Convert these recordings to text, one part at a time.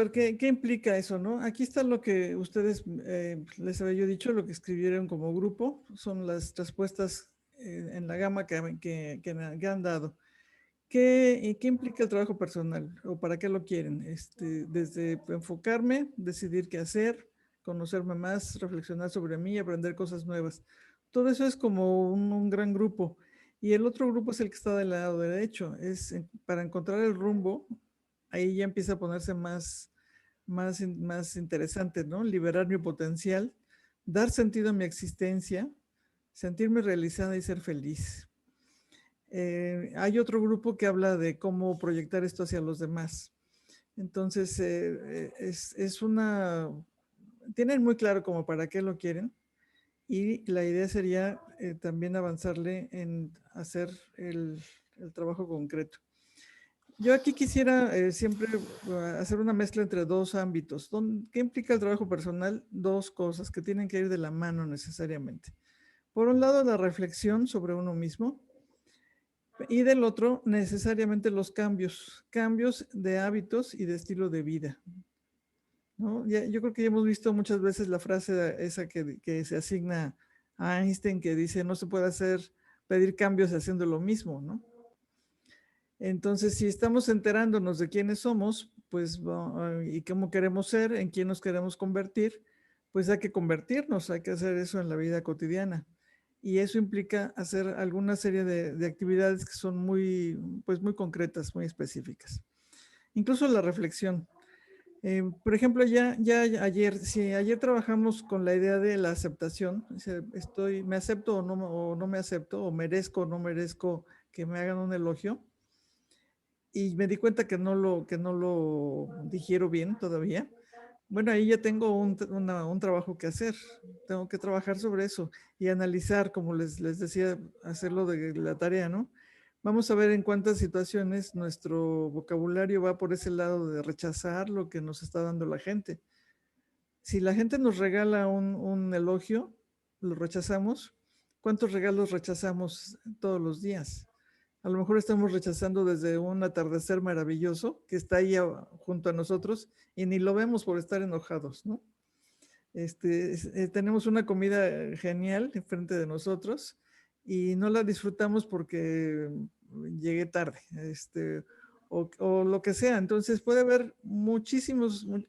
ver, ¿qué implica eso, no? Aquí está lo que ustedes, les había yo dicho, lo que escribieron como grupo, son las respuestas en la gama que han dado. ¿Qué implica el trabajo personal o para qué lo quieren? Desde enfocarme, decidir qué hacer, conocerme más, reflexionar sobre mí, aprender cosas nuevas. Todo eso es como un gran grupo. Y el otro grupo es el que está del lado derecho. Para encontrar el rumbo, ahí ya empieza a ponerse más interesante, ¿no? Liberar mi potencial, dar sentido a mi existencia, sentirme realizada y ser feliz. Hay otro grupo que habla de cómo proyectar esto hacia los demás. Entonces, tienen muy claro como para qué lo quieren y la idea sería también avanzarle en hacer el trabajo concreto. Yo aquí quisiera siempre hacer una mezcla entre dos ámbitos. ¿Qué implica el trabajo personal? Dos cosas que tienen que ir de la mano necesariamente. Por un lado, la reflexión sobre uno mismo, y del otro, necesariamente los cambios de hábitos y de estilo de vida, ¿no? Yo creo que ya hemos visto muchas veces la frase esa que se asigna a Einstein que dice no se puede pedir cambios haciendo lo mismo, ¿no? Entonces, si estamos enterándonos de quiénes somos, pues, y cómo queremos ser, en quién nos queremos convertir, pues hay que convertirnos, hay que hacer eso en la vida cotidiana. Y eso implica hacer alguna serie de actividades que son pues muy concretas, muy específicas. Incluso la reflexión. Por ejemplo, si ayer trabajamos con la idea de la aceptación, me acepto o no me acepto, o merezco o no merezco que me hagan un elogio, y me di cuenta que no lo digiero bien todavía. Bueno, ahí ya tengo un trabajo que hacer. Tengo que trabajar sobre eso y analizar, como les decía, hacerlo de la tarea, ¿no? Vamos a ver en cuántas situaciones nuestro vocabulario va por ese lado de rechazar lo que nos está dando la gente. Si la gente nos regala un elogio, lo rechazamos. ¿Cuántos regalos rechazamos todos los días? A lo mejor estamos rechazando desde un atardecer maravilloso que está ahí junto a nosotros y ni lo vemos por estar enojados, ¿no? Tenemos una comida genial enfrente de nosotros y no la disfrutamos porque llegué tarde, o lo que sea. Entonces puede haber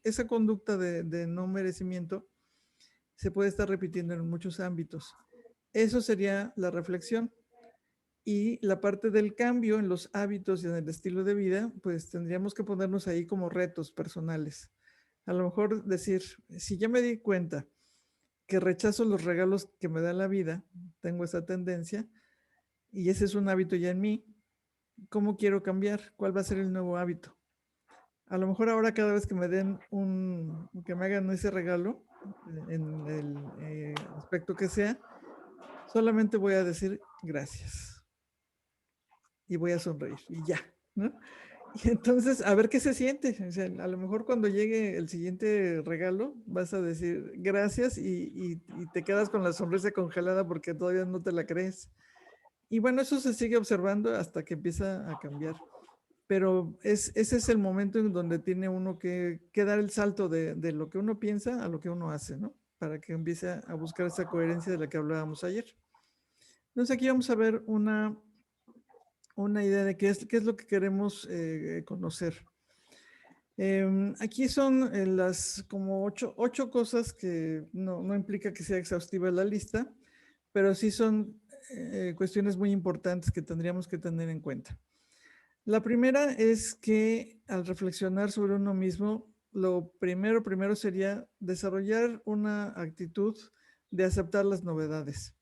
esa conducta de no merecimiento se puede estar repitiendo en muchos ámbitos. Eso sería la reflexión. Y la parte del cambio en los hábitos y en el estilo de vida, pues tendríamos que ponernos ahí como retos personales. A lo mejor decir, si ya me di cuenta que rechazo los regalos que me da la vida, tengo esa tendencia, y ese es un hábito ya en mí, ¿cómo quiero cambiar? ¿Cuál va a ser el nuevo hábito? A lo mejor ahora cada vez que que me hagan ese regalo, en el aspecto que sea, solamente voy a decir gracias y voy a sonreír y ya, ¿no? Y entonces, a ver qué se siente. O sea, a lo mejor cuando llegue el siguiente regalo, vas a decir gracias y te quedas con la sonrisa congelada porque todavía no te la crees. Y bueno, eso se sigue observando hasta que empieza a cambiar. Pero ese es el momento en donde tiene uno que dar el salto de lo que uno piensa a lo que uno hace, ¿no? Para que empiece a buscar esa coherencia de la que hablábamos ayer. Entonces aquí vamos a ver una idea de qué es lo que queremos conocer. Aquí son las como ocho cosas que no implica que sea exhaustiva la lista, pero sí son cuestiones muy importantes que tendríamos que tener en cuenta. La primera es que al reflexionar sobre uno mismo, lo primero sería desarrollar una actitud de aceptar las novedades.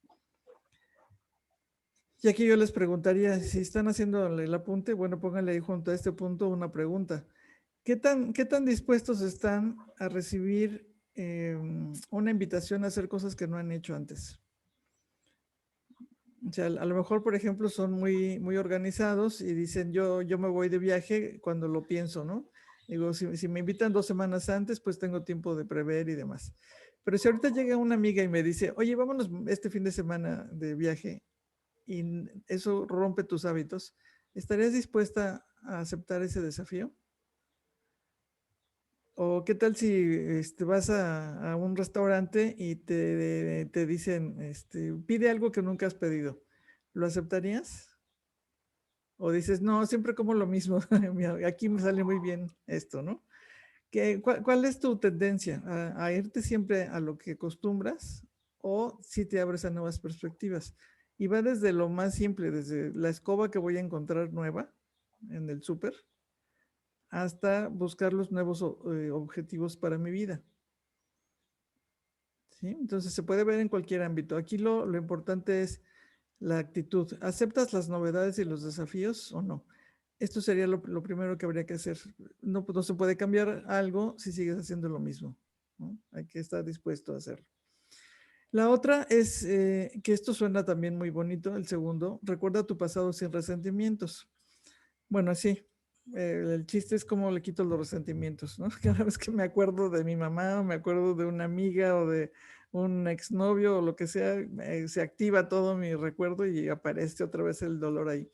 Y aquí yo les preguntaría, si están haciendo el apunte, bueno, pónganle ahí junto a este punto una pregunta. Qué tan dispuestos están a recibir una invitación a hacer cosas que no han hecho antes? O sea, a lo mejor, por ejemplo, son muy organizados y dicen, yo me voy de viaje cuando lo pienso, ¿no? Digo, si me invitan 2 semanas antes, pues tengo tiempo de prever y demás. Pero si ahorita llega una amiga y me dice, oye, vámonos este fin de semana de viaje, y eso rompe tus hábitos, ¿estarías dispuesta a aceptar ese desafío? O qué tal si vas a un restaurante y te dicen, pide algo que nunca has pedido. ¿Lo aceptarías? O dices, no, siempre como lo mismo. Mira, aquí me sale muy bien esto, ¿no? ¿Cuál es tu tendencia? ¿A irte siempre a lo que acostumbras o si te abres a nuevas perspectivas? Y va desde lo más simple, desde la escoba que voy a encontrar nueva en el súper, hasta buscar los nuevos objetivos para mi vida. ¿Sí? Entonces se puede ver en cualquier ámbito. Aquí lo importante es la actitud. ¿Aceptas las novedades y los desafíos o no? Esto sería lo primero que habría que hacer. No, no se puede cambiar algo si sigues haciendo lo mismo, ¿no? Hay que estar dispuesto a hacerlo. La otra es que esto suena también muy bonito, el segundo, recuerda tu pasado sin resentimientos. Bueno, sí, el chiste es cómo le quito los resentimientos, ¿no? Cada vez que me acuerdo de mi mamá o me acuerdo de una amiga o de un exnovio o lo que sea, se activa todo mi recuerdo y aparece otra vez el dolor ahí.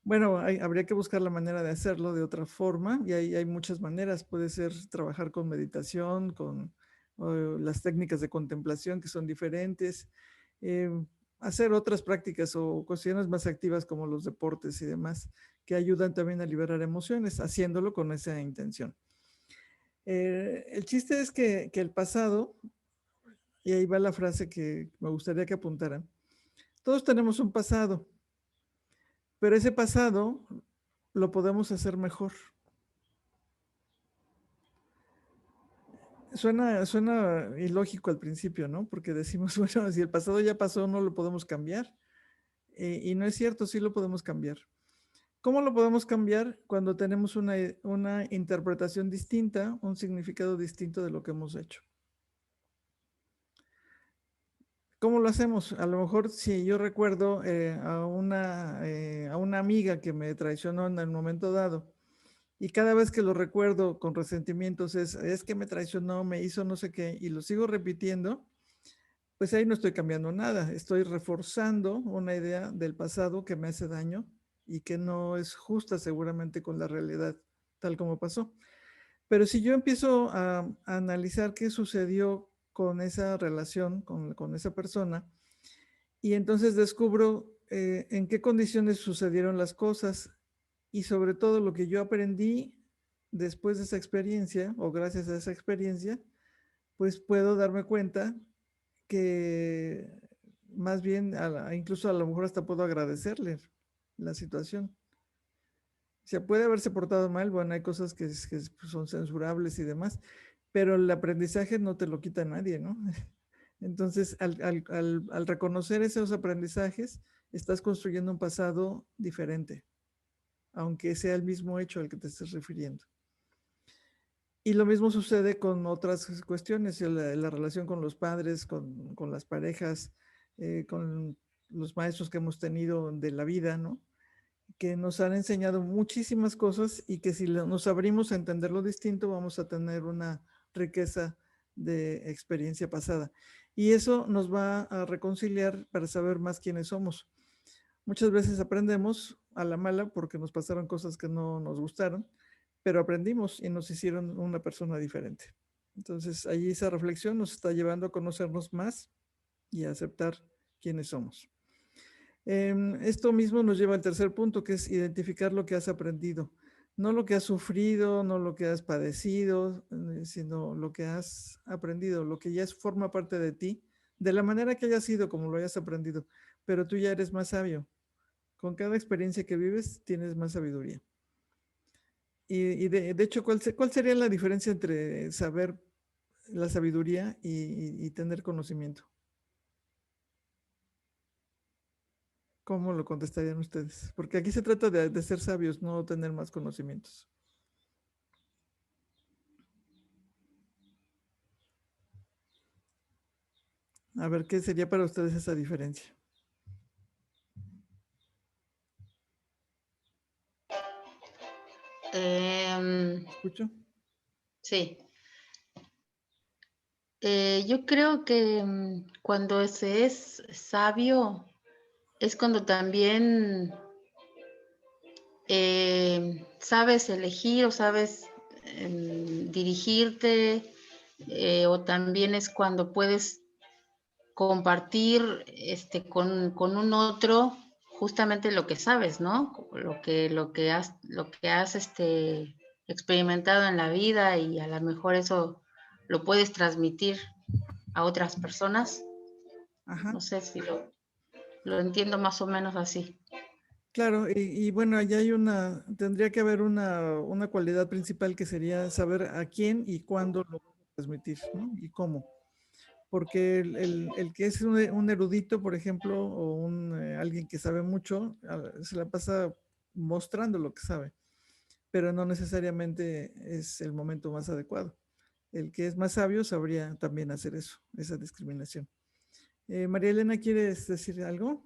Bueno, habría que buscar la manera de hacerlo de otra forma y hay muchas maneras. Puede ser trabajar con meditación, con las técnicas de contemplación que son diferentes, eh, hacer otras prácticas o cuestiones más activas como los deportes y demás, que ayudan también a liberar emociones, haciéndolo con esa intención. El chiste es que el pasado, y ahí va la frase que me gustaría que apuntaran, todos tenemos un pasado, pero ese pasado lo podemos hacer mejor. Suena ilógico al principio, ¿no? Porque decimos, bueno, si el pasado ya pasó, no lo podemos cambiar. Y no es cierto, sí lo podemos cambiar. ¿Cómo lo podemos cambiar? Cuando tenemos una interpretación distinta, un significado distinto de lo que hemos hecho. ¿Cómo lo hacemos? A lo mejor si yo recuerdo a una amiga que me traicionó en el momento dado, y cada vez que lo recuerdo con resentimientos es que me traicionó, me hizo no sé qué, y lo sigo repitiendo, pues ahí no estoy cambiando nada, estoy reforzando una idea del pasado que me hace daño y que no es justa seguramente con la realidad tal como pasó. Pero si yo empiezo a analizar qué sucedió con esa relación, con esa persona, y entonces descubro en qué condiciones sucedieron las cosas y sobre todo lo que yo aprendí después de esa experiencia o gracias a esa experiencia, pues puedo darme cuenta que más bien, incluso a lo mejor hasta puedo agradecerle la situación. O sea, puede haberse portado mal, bueno, hay cosas que son censurables y demás, pero el aprendizaje no te lo quita nadie, ¿no? Entonces, al reconocer esos aprendizajes, estás construyendo un pasado diferente, aunque sea el mismo hecho al que te estés refiriendo. Y lo mismo sucede con otras cuestiones, la relación con los padres, con las parejas, con los maestros que hemos tenido de la vida, ¿no? Que nos han enseñado muchísimas cosas y que si nos abrimos a entenderlo distinto, vamos a tener una riqueza de experiencia pasada. Y eso nos va a reconciliar para saber más quiénes somos. Muchas veces aprendemos a la mala porque nos pasaron cosas que no nos gustaron, pero aprendimos y nos hicieron una persona diferente. Entonces, allí esa reflexión nos está llevando a conocernos más y a aceptar quiénes somos. Esto mismo nos lleva al tercer punto, que es identificar lo que has aprendido. No lo que has sufrido, no lo que has padecido, sino lo que has aprendido, lo que ya forma parte de ti, de la manera que haya sido, como lo hayas aprendido, pero tú ya eres más sabio. Con cada experiencia que vives, tienes más sabiduría. Y de hecho, ¿cuál sería la diferencia entre saber la sabiduría y tener conocimiento? ¿Cómo lo contestarían ustedes? Porque aquí se trata de ser sabios, no tener más conocimientos. A ver, ¿qué sería para ustedes esa diferencia? ¿Escucho? Sí. Yo creo que cuando se es sabio es cuando también sabes elegir o sabes dirigirte, o también es cuando puedes compartir, con un otro justamente lo que sabes, ¿no? Lo que has, experimentado en la vida y a lo mejor eso lo puedes transmitir a otras personas. Ajá. No sé si lo entiendo más o menos así. Claro, y bueno, allá tendría que haber una cualidad principal que sería saber a quién y cuándo lo vas a transmitir, ¿no? Y cómo. Porque el que es un erudito, por ejemplo, o alguien que sabe mucho, se la pasa mostrando lo que sabe, pero no necesariamente es el momento más adecuado. El que es más sabio sabría también hacer eso, esa discriminación. María Elena, ¿quieres decir algo?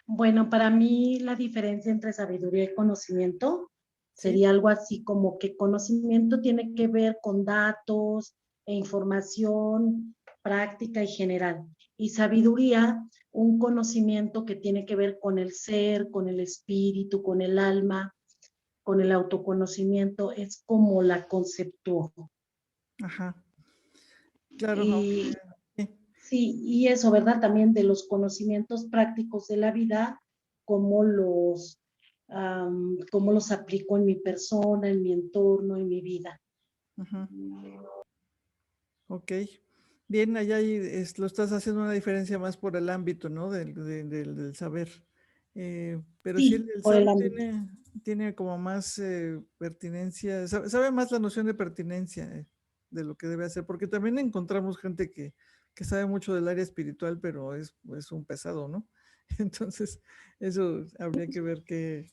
Bueno, para mí la diferencia entre sabiduría y conocimiento Sí. sería algo así como que conocimiento tiene que ver con datos e información práctica y general. Y sabiduría, un conocimiento que tiene que ver con el ser, con el espíritu, con el alma, con el autoconocimiento, es como la conceptúo. Ajá, claro, aunque Y sí. sí, y eso, ¿verdad? También de los conocimientos prácticos de la vida, cómo cómo los aplico en mi persona, en mi entorno, en mi vida. Ajá. Ok. Bien, allá lo estás haciendo una diferencia más por el ámbito, ¿no? Del saber. Pero sí, Sí, el por el sabio ámbito. tiene como más pertinencia, sabe más la noción de pertinencia de lo que debe hacer, porque también encontramos gente que sabe mucho del área espiritual, pero es un pesado, ¿no? Entonces, eso habría que ver qué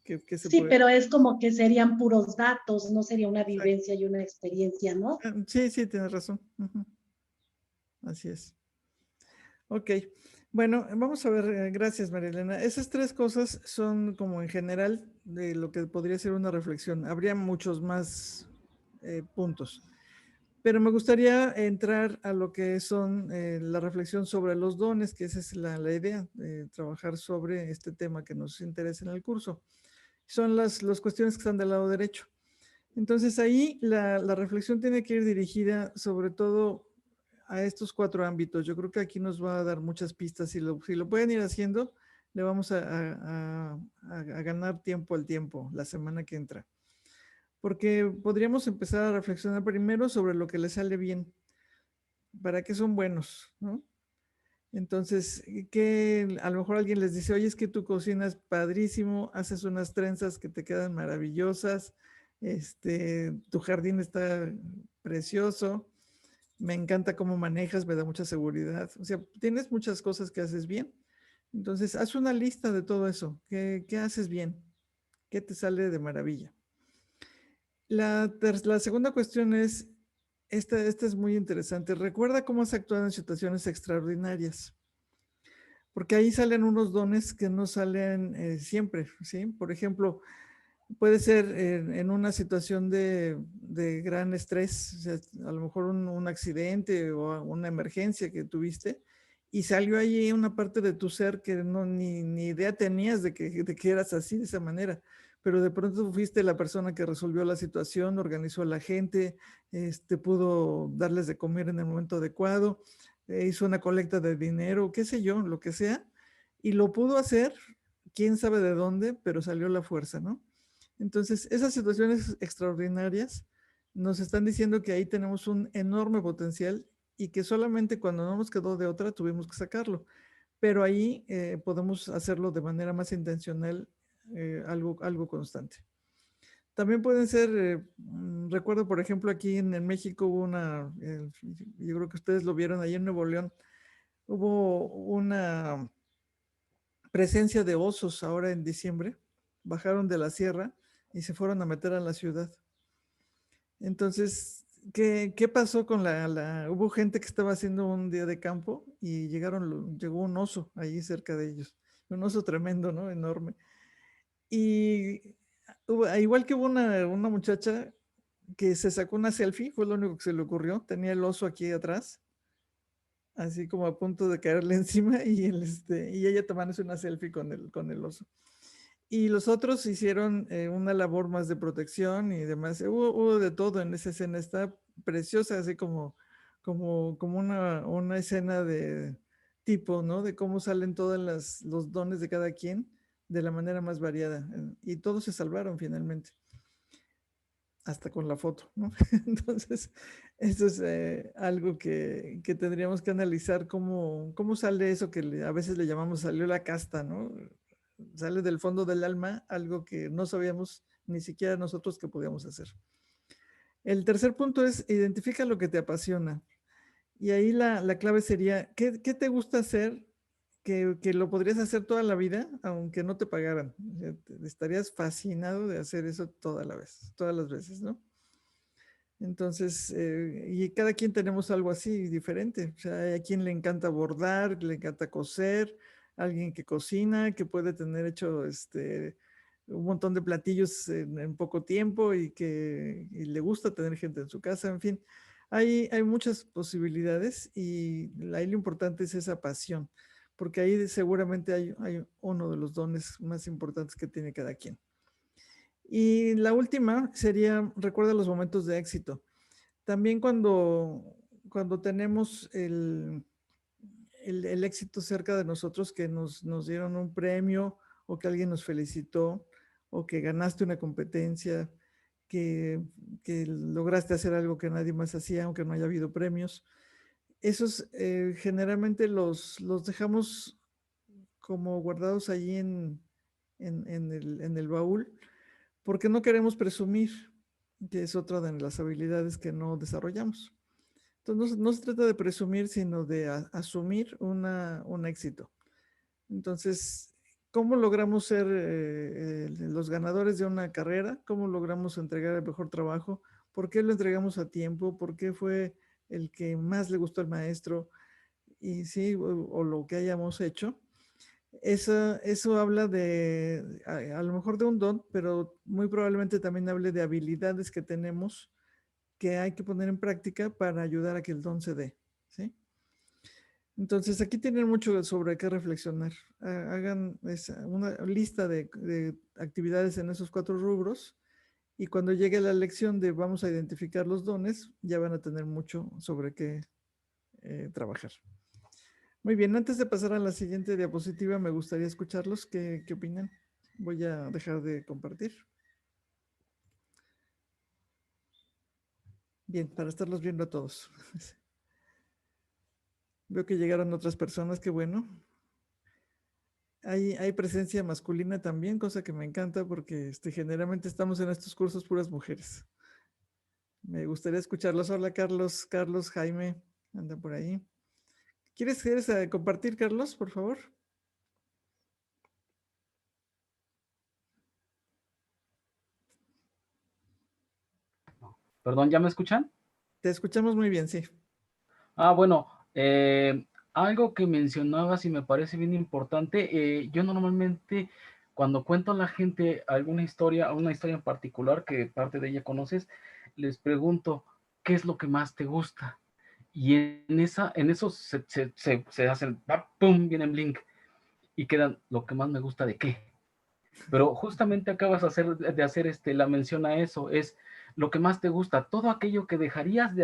se Sí, puede. pero es como que serían puros datos, no sería una Exacto. vivencia y una experiencia, ¿no? Sí, sí, tienes razón. Ujú. Así es. Ok, bueno, vamos a ver, gracias María Elena. Esas tres cosas son como en general de lo que podría ser una reflexión. Habría muchos más puntos, pero me gustaría entrar a lo que son la reflexión sobre los dones, que esa es la idea, de trabajar sobre este tema que nos interesa en el curso. Son las cuestiones que están del lado derecho. Entonces ahí la reflexión tiene que ir dirigida sobre todo a estos cuatro ámbitos. Yo creo que aquí nos va a dar muchas pistas. Si lo pueden ir haciendo, le vamos a ganar tiempo al tiempo la semana que entra. Porque podríamos empezar a reflexionar primero sobre lo que les sale bien, para qué son buenos, ¿no? Entonces, que a lo mejor alguien les dice, oye, es que tu cocinas padrísimo, haces unas trenzas que te quedan maravillosas, tu jardín está precioso, me encanta cómo manejas, me da mucha seguridad. O sea, tienes muchas cosas que haces bien. Entonces, haz una lista de todo eso. ¿Qué haces bien? ¿Qué te sale de maravilla? La segunda cuestión es, esta es muy interesante. Recuerda cómo has actuado en situaciones extraordinarias, porque ahí salen unos dones que no salen siempre, ¿sí? Por ejemplo, puede ser en una situación de gran estrés, o sea, a lo mejor un accidente o una emergencia que tuviste y salió ahí una parte de tu ser que ni idea tenías de que eras así, de esa manera, pero de pronto fuiste la persona que resolvió la situación, organizó a la gente, pudo darles de comer en el momento adecuado, hizo una colecta de dinero, qué sé yo, lo que sea, y lo pudo hacer, quién sabe de dónde, pero salió la fuerza, ¿no? Entonces, esas situaciones extraordinarias nos están diciendo que ahí tenemos un enorme potencial y que solamente cuando no nos quedó de otra tuvimos que sacarlo. Pero ahí podemos hacerlo de manera más intencional, algo constante. También pueden ser, recuerdo por ejemplo aquí en México hubo yo creo que ustedes lo vieron ahí en Nuevo León, hubo una presencia de osos ahora en diciembre, bajaron de la sierra y se fueron a meter a la ciudad. Entonces, ¿qué pasó con Hubo gente que estaba haciendo un día de campo y llegó un oso ahí cerca de ellos, un oso tremendo, ¿no? Enorme. Y igual que hubo una muchacha que se sacó una selfie, fue lo único que se le ocurrió, tenía el oso aquí atrás, así como a punto de caerle encima y ella tomándose una selfie con el oso. Y los otros hicieron una labor más de protección y demás. Hubo de todo en esa escena. Está preciosa, así como una escena de tipo, ¿no? De cómo salen todos los dones de cada quien de la manera más variada. Y todos se salvaron finalmente, hasta con la foto, ¿no? Entonces, eso es algo que tendríamos que analizar cómo sale eso que a veces le llamamos salió la casta, ¿no? Sale del fondo del alma algo que no sabíamos ni siquiera nosotros que podíamos hacer. El tercer punto es identifica lo que te apasiona. Y ahí la clave sería, ¿qué te gusta hacer que lo podrías hacer toda la vida, aunque no te pagaran? Estarías fascinado de hacer eso todas las veces, ¿no? Entonces, y cada quien tenemos algo así diferente. O sea, hay a quien le encanta bordar, le encanta coser, alguien que cocina, que puede tener hecho un montón de platillos en poco tiempo y le gusta tener gente en su casa, en fin. Hay muchas posibilidades y ahí lo importante es esa pasión, porque ahí seguramente hay uno de los dones más importantes que tiene cada quien. Y la última sería, recuerda los momentos de éxito. También cuando tenemos el éxito cerca de nosotros, que nos dieron un premio o que alguien nos felicitó o que ganaste una competencia, que lograste hacer algo que nadie más hacía, aunque no haya habido premios. Esos generalmente los dejamos como guardados allí en el baúl, porque no queremos presumir, que es otra de las habilidades que no desarrollamos. Entonces, no se trata de presumir, sino de asumir un éxito. Entonces, ¿cómo logramos ser los ganadores de una carrera? ¿Cómo logramos entregar el mejor trabajo? ¿Por qué lo entregamos a tiempo? ¿Por qué fue el que más le gustó al maestro? Y sí, o lo que hayamos hecho. Eso habla a lo mejor de un don, pero muy probablemente también hable de habilidades que tenemos que hay que poner en práctica para ayudar a que el don se dé, ¿sí? Entonces, aquí tienen mucho sobre qué reflexionar. Hagan una lista de actividades en esos 4 rubros y cuando llegue la lección de vamos a identificar los dones, ya van a tener mucho sobre qué trabajar. Muy bien, antes de pasar a la siguiente diapositiva, me gustaría escucharlos. ¿Qué opinan? Voy a dejar de compartir. Bien, para estarlos viendo a todos. Veo que llegaron otras personas, qué bueno. Hay presencia masculina también, cosa que me encanta porque generalmente estamos en estos cursos puras mujeres. Me gustaría escucharlos. Hola, Carlos, Jaime, anda por ahí. ¿Quieres compartir, Carlos, por favor? Perdón, ¿ya me escuchan? Te escuchamos muy bien, sí. Bueno, algo que mencionabas y me parece bien importante, yo normalmente cuando cuento a la gente alguna historia, una historia en particular que parte de ella conoces, les pregunto, ¿qué es lo que más te gusta? Y en eso se hacen, ¡pum!, viene Blink y quedan, ¿lo que más me gusta de qué? Pero justamente acabas de hacer la mención a eso, es lo que más te gusta, todo aquello que dejarías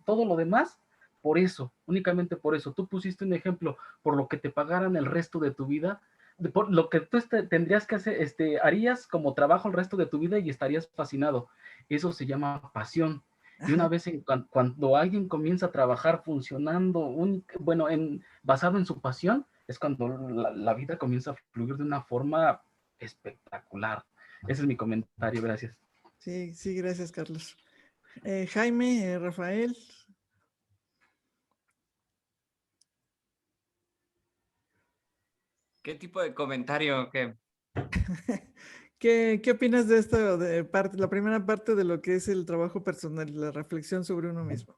todo lo demás por eso, únicamente por eso. Tú pusiste un ejemplo, por lo que te pagaran el resto de tu vida, por lo que tú tendrías que hacer, harías como trabajo el resto de tu vida y estarías fascinado. Eso se llama pasión. Y una vez cuando alguien comienza a trabajar funcionando, basado en su pasión, es cuando la vida comienza a fluir de una forma espectacular. Ese es mi comentario, gracias. Sí, gracias, Carlos. Jaime, Rafael. ¿Qué tipo de comentario? ¿Qué opinas de esta parte, la primera parte de lo que es el trabajo personal, la reflexión sobre uno mismo?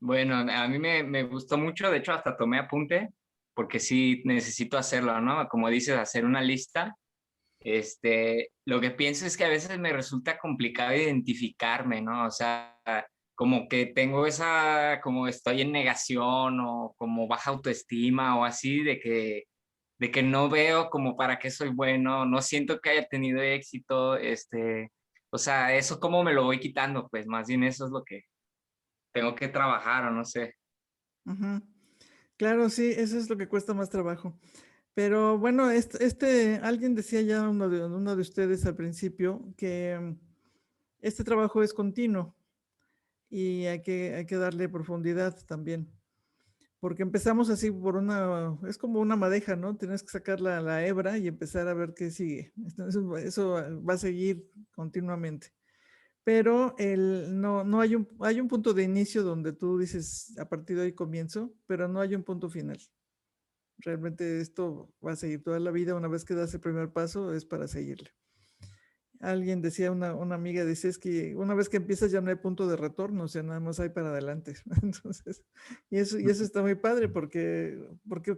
Bueno, a mí me gustó mucho, de hecho hasta tomé apunte, porque sí necesito hacerlo, ¿no? Como dices, hacer una lista. Lo que pienso es que a veces me resulta complicado identificarme, ¿no? O sea, como que tengo como estoy en negación o como baja autoestima o así, de que de que no veo como para qué soy bueno, no siento que haya tenido éxito, o sea, eso cómo me lo voy quitando, pues más bien eso es lo que tengo que trabajar o no sé. Ujú. Claro, sí, eso es lo que cuesta más trabajo. Pero bueno, alguien decía ya uno de ustedes al principio que este trabajo es continuo y hay que darle profundidad también. Porque empezamos así es como una madeja, ¿no? Tienes que sacar la hebra y empezar a ver qué sigue. Eso va a seguir continuamente. Pero no hay un punto de inicio donde tú dices, a partir de ahí comienzo, pero no hay un punto final. Realmente esto va a seguir toda la vida. Una vez que das el primer paso, es para seguirle. Alguien decía, una amiga decía, es que una vez que empiezas ya no hay punto de retorno, o sea, nada más hay para adelante. Entonces, y eso está muy padre porque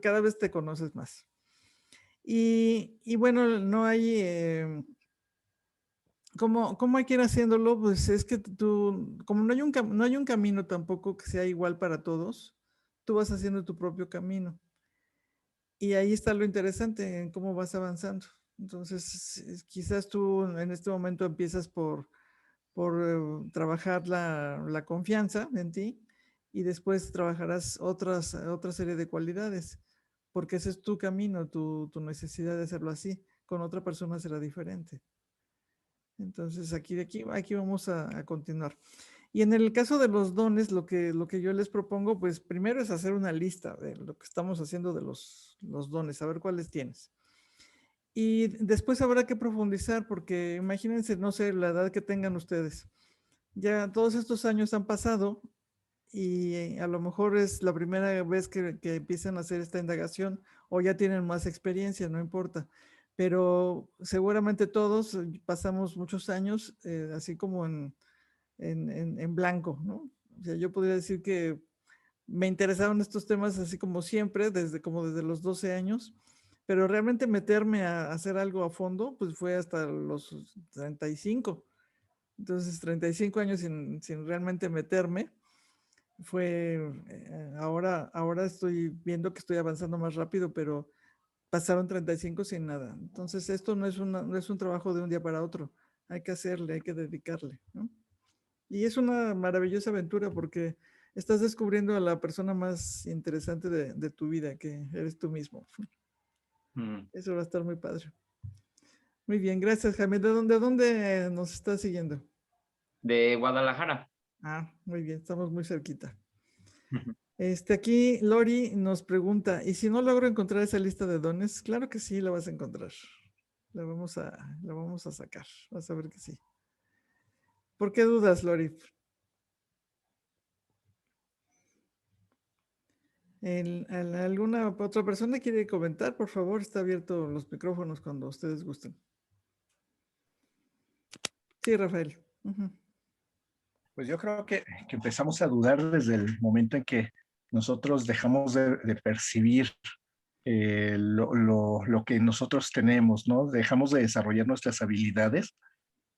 cada vez te conoces más. Y bueno, no hay, ¿cómo hay que ir haciéndolo? Pues es que como no hay un camino tampoco que sea igual para todos, tú vas haciendo tu propio camino. Y ahí está lo interesante en cómo vas avanzando. Entonces, quizás tú en este momento empiezas por trabajar la confianza en ti y después trabajarás otra serie de cualidades, porque ese es tu camino, tu necesidad de hacerlo así. Con otra persona será diferente. Entonces, aquí vamos a continuar. Y en el caso de los dones, lo que yo les propongo, pues primero es hacer una lista de lo que estamos haciendo de los dones, saber cuáles tienes. Y después habrá que profundizar, porque imagínense, no sé, la edad que tengan ustedes. Ya todos estos años han pasado y a lo mejor es la primera vez que empiezan a hacer esta indagación o ya tienen más experiencia, no importa. Pero seguramente todos pasamos muchos años así como en blanco, ¿no? O sea, yo podría decir que me interesaron estos temas así como siempre, desde los 12 años, pero realmente meterme a hacer algo a fondo, pues fue hasta los 35. Entonces, 35 años sin realmente meterme, ahora estoy viendo que estoy avanzando más rápido, pero pasaron 35 sin nada. Entonces, esto no es un trabajo de un día para otro, hay que hacerle, hay que dedicarle, ¿no? Y es una maravillosa aventura porque estás descubriendo a la persona más interesante de tu vida, que eres tú mismo. Mm. Eso va a estar muy padre. Muy bien, gracias, Jaime. ¿De dónde nos estás siguiendo? De Guadalajara. Ah, muy bien, estamos muy cerquita. Aquí Lori nos pregunta, ¿y si no logro encontrar esa lista de dones? Claro que sí, la vas a encontrar. La vamos a sacar. Vas a ver que sí. ¿Por qué dudas, Lori? ¿Alguna otra persona quiere comentar? Por favor, está abierto los micrófonos cuando ustedes gusten. Sí, Rafael. Ujú. Pues yo creo que empezamos a dudar desde el momento en que nosotros dejamos de percibir lo que nosotros tenemos, ¿no? Dejamos de desarrollar nuestras habilidades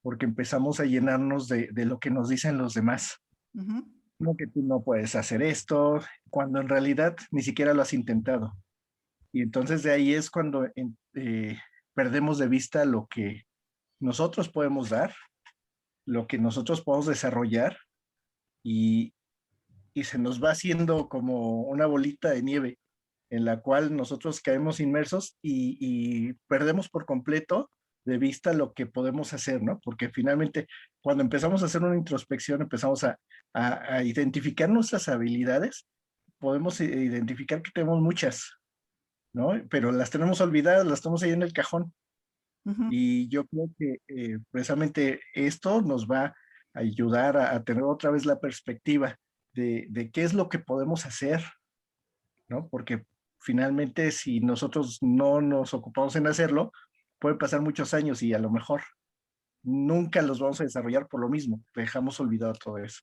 porque empezamos a llenarnos de lo que nos dicen los demás. Ujú. No, que tú no puedes hacer esto, cuando en realidad ni siquiera lo has intentado. Y entonces de ahí es cuando perdemos de vista lo que nosotros podemos dar, lo que nosotros podemos desarrollar y, y se nos va haciendo como una bolita de nieve en la cual nosotros caemos inmersos y perdemos por completo de vista lo que podemos hacer, ¿no? Porque finalmente cuando empezamos a hacer una introspección, empezamos a identificar nuestras habilidades, podemos identificar que tenemos muchas, ¿no? Pero las tenemos olvidadas, las tenemos ahí en el cajón. Ujú. Y yo creo que precisamente esto nos va a ayudar a tener otra vez la perspectiva de qué es lo que podemos hacer, ¿no? Porque finalmente si nosotros no nos ocupamos en hacerlo, pueden pasar muchos años y a lo mejor nunca los vamos a desarrollar por lo mismo. Dejamos olvidado todo eso.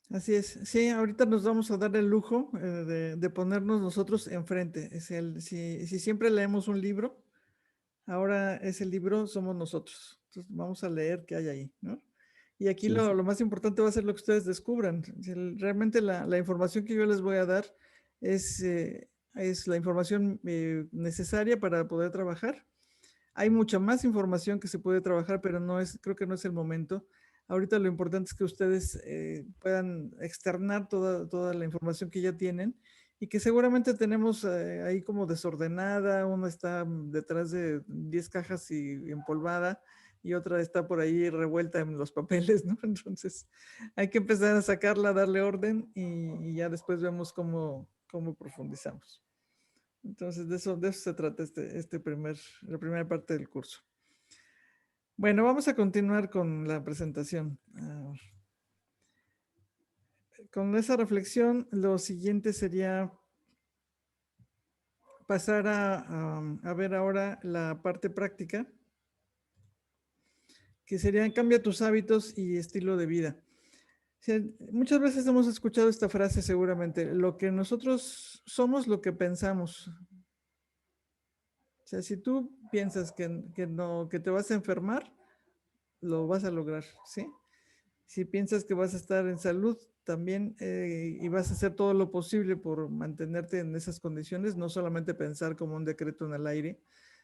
Así es. Sí, ahorita nos vamos a dar el lujo de ponernos nosotros enfrente. Si siempre leemos un libro, ahora ese libro somos nosotros. Entonces vamos a leer qué hay ahí, ¿no? Y aquí Sí, lo más importante va a ser lo que ustedes descubran. Realmente la información que yo les voy a dar es es la información necesaria para poder trabajar. Hay mucha más información que se puede trabajar, pero creo que no es el momento. Ahorita lo importante es que ustedes puedan externar toda la información que ya tienen y que seguramente tenemos ahí como desordenada. Una está detrás de 10 cajas y empolvada y otra está por ahí revuelta en los papeles, ¿no? Entonces hay que empezar a sacarla, darle orden y ya después vemos cómo profundizamos. Entonces de eso se trata la primera parte del curso. Bueno, vamos a continuar con la presentación. Con esa reflexión, lo siguiente sería pasar a ver ahora la parte práctica, que sería cambia tus hábitos y estilo de vida. O sea, muchas veces hemos escuchado esta frase seguramente, lo que nosotros somos, lo que pensamos. O sea, si tú piensas que te vas a enfermar, lo vas a lograr, ¿sí? Si piensas que vas a estar en salud también y vas a hacer todo lo posible por mantenerte en esas condiciones, no solamente pensar como un decreto en el aire,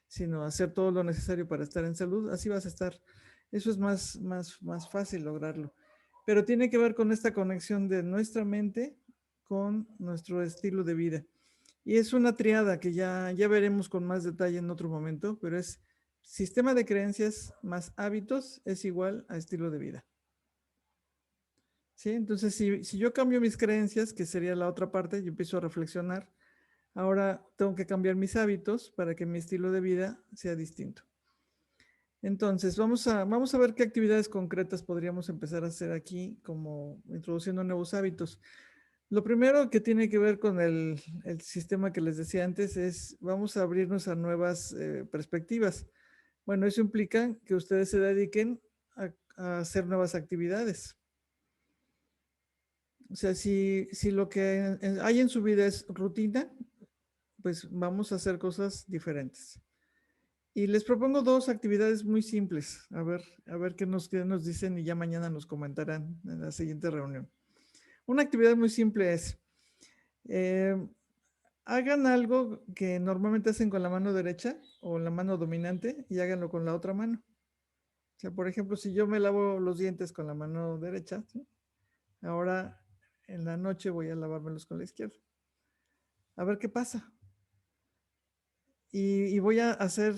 sino hacer todo lo necesario para estar en salud, así vas a estar. Eso es más fácil lograrlo. Pero tiene que ver con esta conexión de nuestra mente con nuestro estilo de vida. Y es una triada que ya veremos con más detalle en otro momento, pero es sistema de creencias más hábitos es igual a estilo de vida. ¿Sí? Entonces, si yo cambio mis creencias, que sería la otra parte, yo empiezo a reflexionar, ahora tengo que cambiar mis hábitos para que mi estilo de vida sea distinto. Entonces, vamos a ver qué actividades concretas podríamos empezar a hacer aquí, como introduciendo nuevos hábitos. Lo primero que tiene que ver con el sistema que les decía antes es, vamos a abrirnos a nuevas perspectivas. Bueno, eso implica que ustedes se dediquen a hacer nuevas actividades. O sea, si lo que hay en su vida es rutina, pues vamos a hacer cosas diferentes. Y les propongo 2 actividades muy simples. A ver qué nos dicen y ya mañana nos comentarán en la siguiente reunión. Una actividad muy simple es, hagan algo que normalmente hacen con la mano derecha o la mano dominante y háganlo con la otra mano. O sea, por ejemplo, si yo me lavo los dientes con la mano derecha, ¿sí? Ahora en la noche voy a lavármelos con la izquierda. A ver qué pasa. Y voy a hacer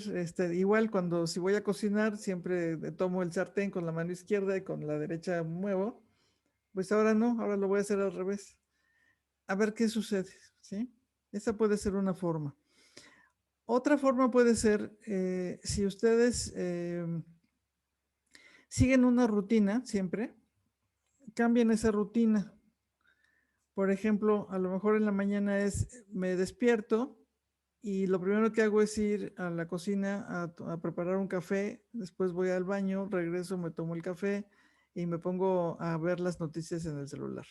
igual si voy a cocinar, siempre tomo el sartén con la mano izquierda y con la derecha muevo. Pues ahora no, ahora lo voy a hacer al revés. A ver qué sucede, ¿sí? Esa puede ser una forma. Otra forma puede ser, si ustedes siguen una rutina siempre, cambien esa rutina. Por ejemplo, a lo mejor en la mañana me despierto y lo primero que hago es ir a la cocina a preparar un café, después voy al baño, regreso, me tomo el café y me pongo a ver las noticias en el celular.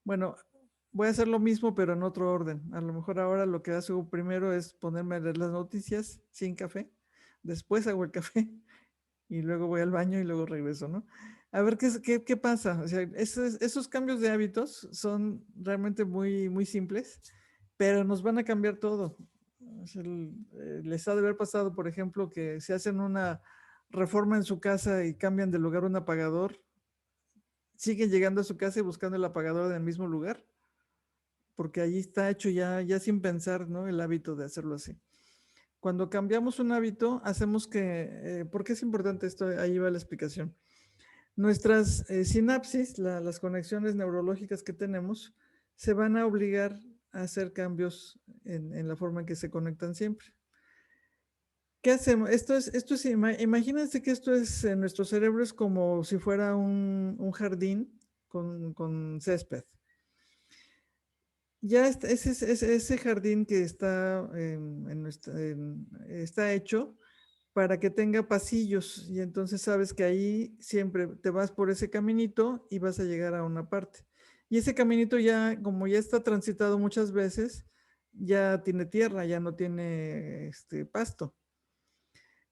Bueno, voy a hacer lo mismo, pero en otro orden. A lo mejor ahora lo que hago primero es ponerme a leer las noticias sin café, después hago el café y luego voy al baño y luego regreso, ¿no? A ver qué pasa. O sea, esos cambios de hábitos son realmente muy simples, pero nos van a cambiar todo. O sea, les ha de haber pasado, por ejemplo, que si hacen una reforma en su casa y cambian de lugar un apagador, siguen llegando a su casa y buscando el apagador en el mismo lugar, porque allí está hecho ya sin pensar, ¿no? El hábito de hacerlo así. Cuando cambiamos un hábito, hacemos que, ¿por qué es importante esto? Ahí va la explicación. Nuestras sinapsis, las conexiones neurológicas que tenemos, se van a obligar a hacer cambios en la forma en que se conectan siempre. ¿Qué hacemos? Imagínense que esto es, en nuestro cerebro es como si fuera un jardín con césped. Ya ese jardín que está, está hecho para que tenga pasillos y entonces sabes que ahí siempre te vas por ese caminito y vas a llegar a una parte. Y ese caminito ya, como ya está transitado muchas veces, ya tiene tierra, ya no tiene pasto.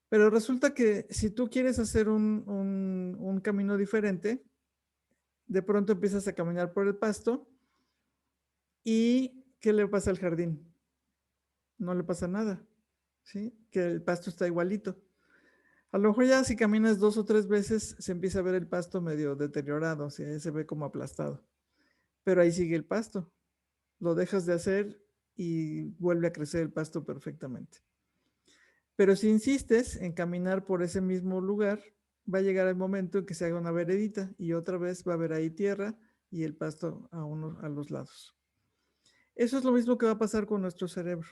Pero resulta que si tú quieres hacer un camino diferente, de pronto empiezas a caminar por el pasto y ¿qué le pasa al jardín? no le pasa nada, ¿sí? Que el pasto está igualito. A lo mejor ya si caminas 2 o 3 veces se empieza a ver el pasto medio deteriorado, o sea, se ve como aplastado. Pero ahí sigue el pasto. Lo dejas de hacer y vuelve a crecer el pasto perfectamente. Pero si insistes en caminar por ese mismo lugar, va a llegar el momento en que se haga una veredita y otra vez va a haber ahí tierra y el pasto a los lados. Eso es lo mismo que va a pasar con nuestro cerebro.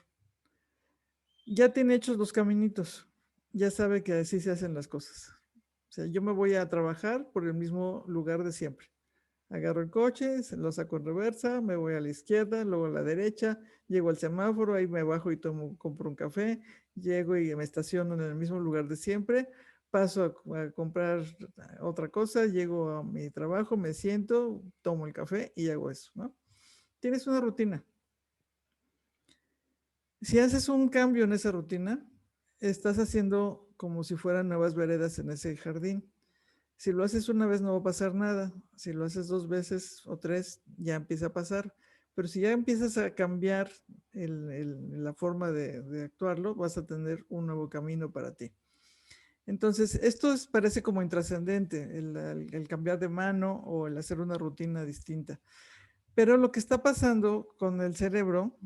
Ya tiene hechos los caminitos, ya sabe que así se hacen las cosas. O sea, yo me voy a trabajar por el mismo lugar de siempre. Agarro el coche, lo saco en reversa, me voy a la izquierda, luego a la derecha, llego al semáforo, ahí me bajo y compro un café, llego y me estaciono en el mismo lugar de siempre, paso a comprar otra cosa, llego a mi trabajo, me siento, tomo el café y hago eso, ¿no? Tienes una rutina. Si haces un cambio en esa rutina, estás haciendo como si fueran nuevas veredas en ese jardín. Si lo haces una vez no va a pasar nada. Si lo haces 2 veces o 3, ya empieza a pasar. Pero si ya empiezas a cambiar la forma de actuarlo, vas a tener un nuevo camino para ti. Entonces, parece como intrascendente, el cambiar de mano o el hacer una rutina distinta. Pero lo que está pasando con el cerebro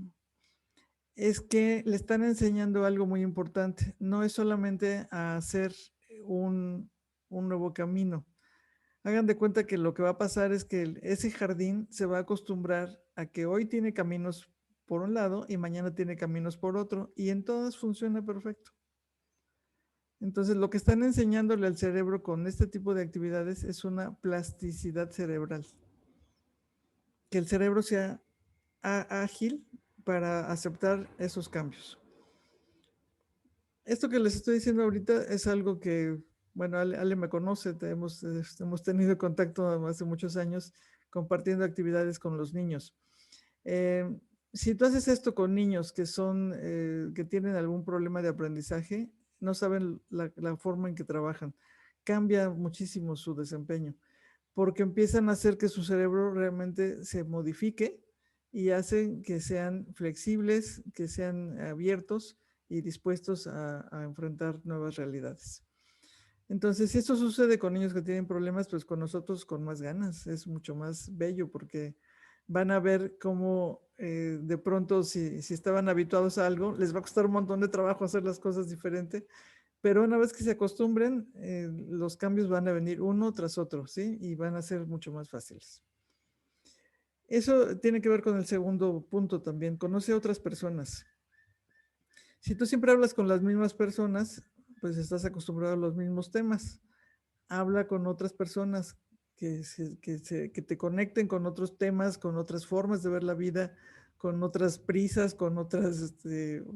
es que le están enseñando algo muy importante. No es solamente a hacer un nuevo camino. Hagan de cuenta que lo que va a pasar es que ese jardín se va a acostumbrar a que hoy tiene caminos por un lado y mañana tiene caminos por otro y en todas funciona perfecto. Entonces, lo que están enseñándole al cerebro con este tipo de actividades es una plasticidad cerebral. Que el cerebro sea ágil para aceptar esos cambios. Esto que les estoy diciendo ahorita es algo que, bueno, Ale me conoce, hemos tenido contacto hace muchos años compartiendo actividades con los niños. Si tú haces esto con niños que tienen algún problema de aprendizaje, no saben la forma en que trabajan. Cambia muchísimo su desempeño, porque empiezan a hacer que su cerebro realmente se modifique y hacen que sean flexibles, que sean abiertos y dispuestos a enfrentar nuevas realidades. Entonces, si esto sucede con niños que tienen problemas, pues con nosotros con más ganas. Es mucho más bello porque van a ver cómo de pronto si estaban habituados a algo, les va a costar un montón de trabajo hacer las cosas diferente, pero una vez que se acostumbren, los cambios van a venir uno tras otro, ¿sí? Y van a ser mucho más fáciles. Eso tiene que ver con el segundo punto también. Conoce a otras personas. Si tú siempre hablas con las mismas personas, pues estás acostumbrado a los mismos temas. Habla con otras personas que te conecten con otros temas, con otras formas de ver la vida, con otras prisas, con otras,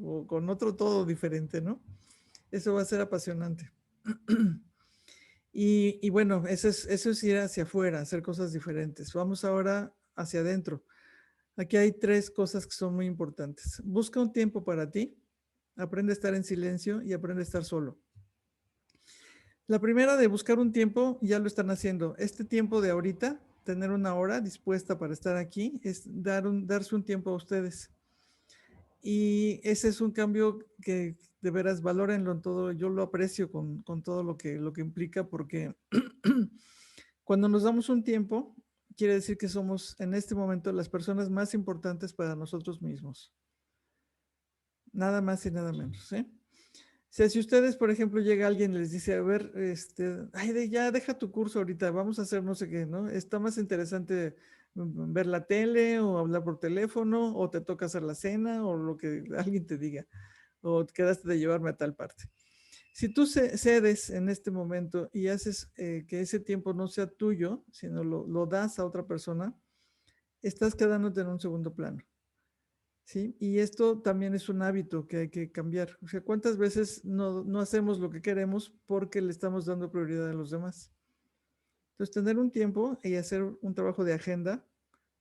o con otro todo diferente, ¿no? Eso va a ser apasionante. Y bueno, eso es ir hacia afuera, hacer cosas diferentes. Vamos ahora hacia adentro. Aquí hay 3 cosas que son muy importantes. Busca un tiempo para ti, aprende a estar en silencio y aprende a estar solo. La primera de buscar un tiempo, ya lo están haciendo. Este tiempo de ahorita, tener una hora dispuesta para estar aquí, es darse un tiempo a ustedes. Y ese es un cambio que de veras valórenlo en todo. Yo lo aprecio con todo lo que implica, porque cuando nos damos un tiempo, quiere decir que somos en este momento las personas más importantes para nosotros mismos. Nada más y nada menos, ¿sí? O sea, si ustedes, por ejemplo, llega alguien y les dice, a ver, ay, ya deja tu curso ahorita, vamos a hacer no sé qué, ¿no? Está más interesante ver la tele o hablar por teléfono o te toca hacer la cena o lo que alguien te diga o te quedaste de llevarme a tal parte. Si tú cedes en este momento y haces que ese tiempo no sea tuyo, sino lo das a otra persona, estás quedándote en un segundo plano. ¿Sí? Y esto también es un hábito que hay que cambiar. O sea, ¿cuántas veces no hacemos lo que queremos porque le estamos dando prioridad a los demás? Entonces, tener un tiempo y hacer un trabajo de agenda,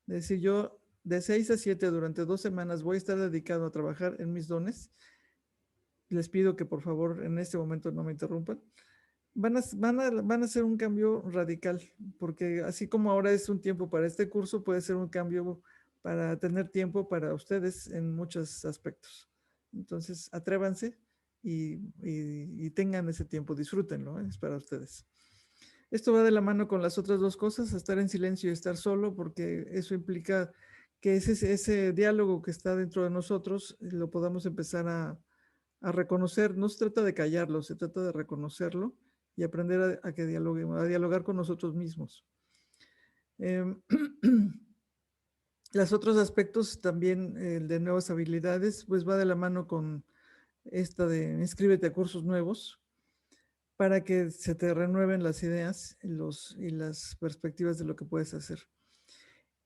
de decir yo de 6 a 7 durante 2 semanas voy a estar dedicado a trabajar en mis dones. Les pido que por favor en este momento no me interrumpan. Van a hacer un cambio radical, porque así como ahora es un tiempo para este curso, puede ser un cambio para tener tiempo para ustedes en muchos aspectos. Entonces, atrévanse y tengan ese tiempo, disfrútenlo, es para ustedes. Esto va de la mano con las otras dos cosas, estar en silencio y estar solo, porque eso implica que ese diálogo que está dentro de nosotros lo podamos empezar a reconocer. No se trata de callarlo, se trata de reconocerlo y aprender a dialogar con nosotros mismos. Los otros aspectos también de nuevas habilidades, pues va de la mano con esta de inscríbete a cursos nuevos para que se te renueven las ideas y las perspectivas de lo que puedes hacer.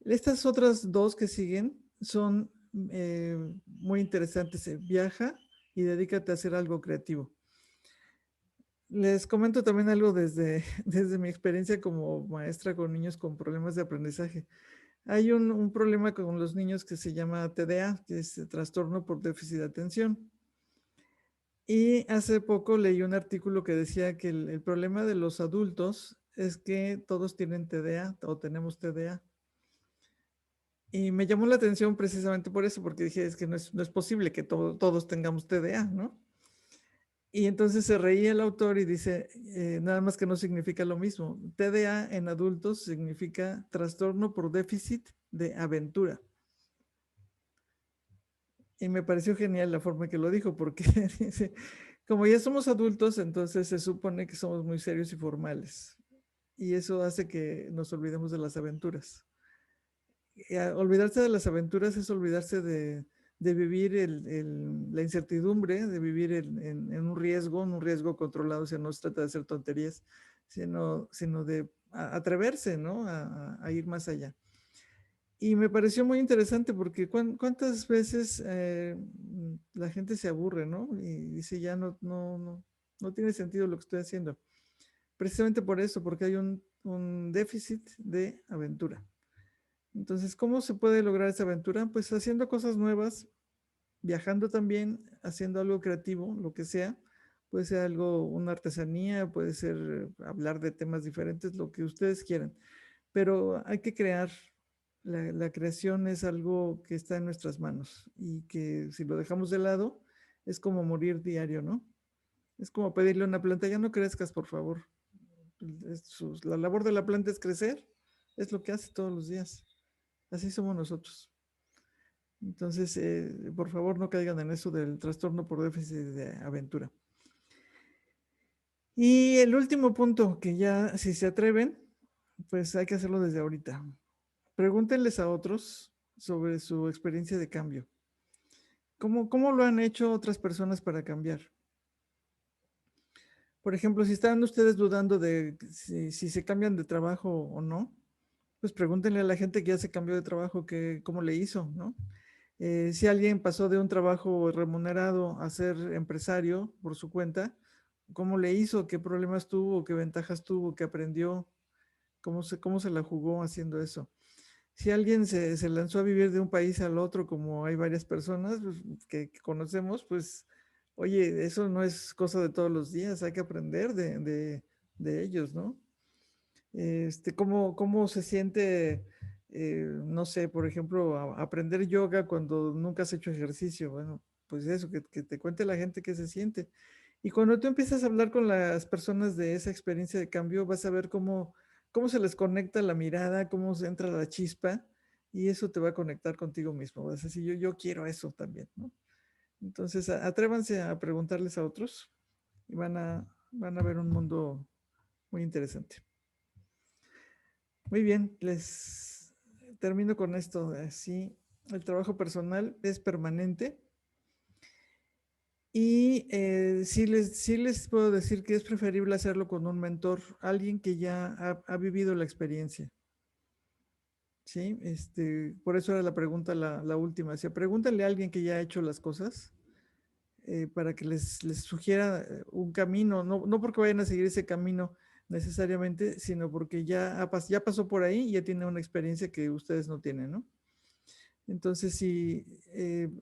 Estas otras dos que siguen son muy interesantes. Viaja y dedícate a hacer algo creativo. Les comento también algo desde mi experiencia como maestra con niños con problemas de aprendizaje. Hay un problema con los niños que se llama TDA, que es trastorno por déficit de atención. Y hace poco leí un artículo que decía que el problema de los adultos es que todos tienen TDA o tenemos TDA. Y me llamó la atención precisamente por eso, porque dije, es que no es posible que todos tengamos TDA, ¿no? Y entonces se reía el autor y dice, nada más que no significa lo mismo. TDA en adultos significa trastorno por déficit de aventura. Y me pareció genial la forma que lo dijo, porque dice, como ya somos adultos, entonces se supone que somos muy serios y formales. Y eso hace que nos olvidemos de las aventuras. Olvidarse de las aventuras es olvidarse de vivir la incertidumbre, de vivir en un riesgo controlado. O sea, no se trata de hacer tonterías, sino de atreverse, ¿no? A ir más allá. Y me pareció muy interesante porque cuántas veces la gente se aburre, ¿no? Y dice, ya no tiene sentido lo que estoy haciendo. Precisamente por eso, porque hay un déficit de aventura. Entonces, ¿cómo se puede lograr esa aventura? Pues haciendo cosas nuevas, viajando también, haciendo algo creativo, lo que sea. Puede ser algo, una artesanía, puede ser hablar de temas diferentes, lo que ustedes quieran. Pero hay que crear. La creación es algo que está en nuestras manos y que si lo dejamos de lado es como morir diario, ¿no? Es como pedirle a una planta, ya no crezcas, por favor. La labor de la planta es crecer, es lo que hace todos los días. Así somos nosotros. Entonces, por favor, no caigan en eso del trastorno por déficit de aventura. Y el último punto, que ya si se atreven, pues hay que hacerlo desde ahorita. Pregúntenles a otros sobre su experiencia de cambio. ¿Cómo lo han hecho otras personas para cambiar? Por ejemplo, si están ustedes dudando de si se cambian de trabajo o no, pues pregúntenle a la gente que ya se cambió de trabajo cómo le hizo, ¿no? Si alguien pasó de un trabajo remunerado a ser empresario por su cuenta, ¿cómo le hizo? ¿Qué problemas tuvo? ¿Qué ventajas tuvo? ¿Qué aprendió? ¿Cómo se la jugó haciendo eso? Si alguien se lanzó a vivir de un país al otro, como hay varias personas pues, que conocemos, pues, oye, eso no es cosa de todos los días, hay que aprender de ellos, ¿no? ¿Cómo se siente, no sé, por ejemplo, aprender yoga cuando nunca has hecho ejercicio? Bueno, pues eso, que te cuente la gente qué se siente. Y cuando tú empiezas a hablar con las personas de esa experiencia de cambio, vas a ver cómo se les conecta la mirada, cómo se entra la chispa, y eso te va a conectar contigo mismo. Vas a decir, yo quiero eso también, ¿no? Entonces, atrévanse a preguntarles a otros y van a ver un mundo muy interesante. Muy bien, les termino con esto. Así, el trabajo personal es permanente. Y sí les puedo decir que es preferible hacerlo con un mentor, alguien que ya ha vivido la experiencia. Sí, por eso era la pregunta, la última. O sea, pregúntale a alguien que ya ha hecho las cosas para que les sugiera un camino, no porque vayan a seguir ese camino necesariamente, sino porque ya pasó por ahí y ya tiene una experiencia que ustedes no tienen, ¿no? Entonces, si